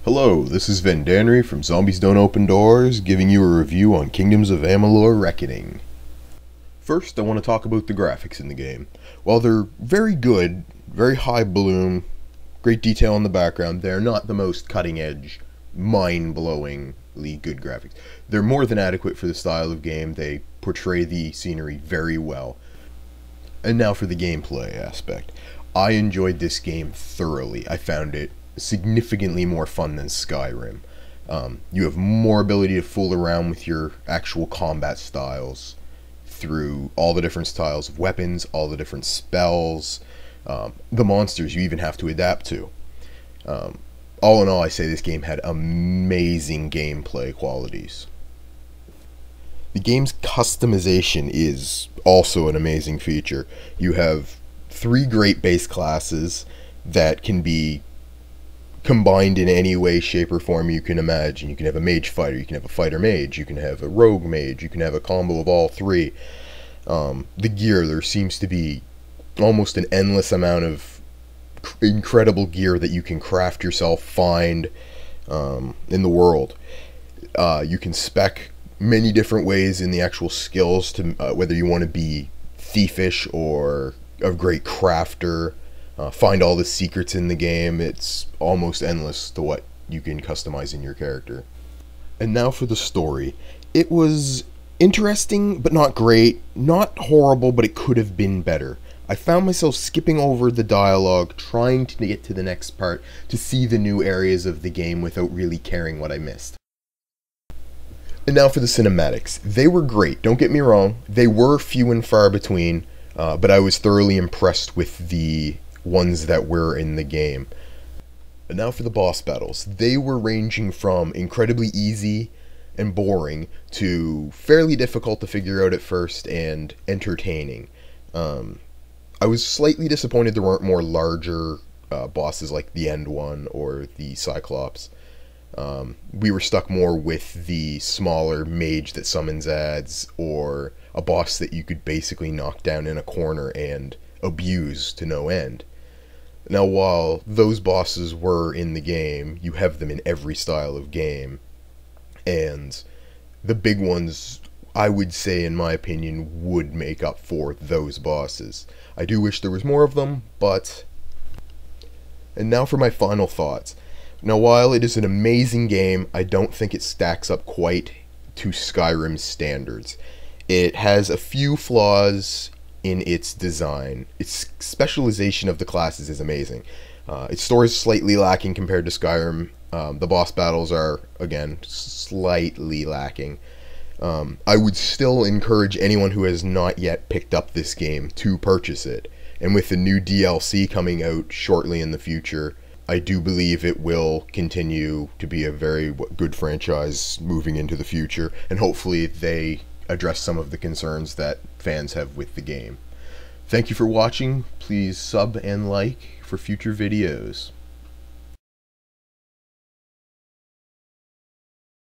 Hello, this is Vendanry from Zombies Don't Open Doors, giving you a review on Kingdoms of Amalur Reckoning. First, I want to talk about the graphics in the game. While they're very good, very high bloom, great detail in the background, they're not the most cutting-edge, mind-blowingly good graphics. They're more than adequate for the style of game. They portray the scenery very well. And now for the gameplay aspect. I enjoyed this game thoroughly. I found it significantly more fun than Skyrim. You have more ability to fool around with your actual combat styles through all the different styles of weapons, all the different spells, the monsters you even have to adapt to. All in all, I say this game had amazing gameplay qualities. The game's customization is also an amazing feature. You have 3 great base classes that can be combined in any way, shape, or form you can imagine. You can have a mage fighter, you can have a fighter mage, you can have a rogue mage, you can have a combo of all 3. The gear, there seems to be almost an endless amount of incredible gear that you can craft yourself, find in the world. You can spec many different ways in the actual skills, to whether you want to be thiefish or a great crafter. Find all the secrets in the game. It's almost endless to what you can customize in your character. And now for the story. It was interesting, but not great. Not horrible, but it could have been better. I found myself skipping over the dialogue, trying to get to the next part to see the new areas of the game without really caring what I missed. And now for the cinematics. They were great, don't get me wrong. They were few and far between, but I was thoroughly impressed with the ones that were in the game. And now for the boss battles. They were ranging from incredibly easy and boring to fairly difficult to figure out at first and entertaining. I was slightly disappointed there weren't more larger bosses like the End One or the Cyclops. We were stuck more with the smaller mage that summons ads, or a boss that you could basically knock down in a corner and abuse to no end. Now, while those bosses were in the game, you have them in every style of game, and the big ones, I would say, in my opinion, would make up for those bosses. I do wish there was more of them, but... And now for my final thoughts. Now, while it is an amazing game, I don't think it stacks up quite to Skyrim's standards. It has a few flaws in its design. Its specialization of the classes is amazing. Its story is slightly lacking compared to Skyrim. The boss battles are, again, slightly lacking. I would still encourage anyone who has not yet picked up this game to purchase it. And with the new DLC coming out shortly in the future, I do believe it will continue to be a very good franchise moving into the future, and hopefully they address some of the concerns that fans have with the game. Thank you for watching. Please sub and like for future videos.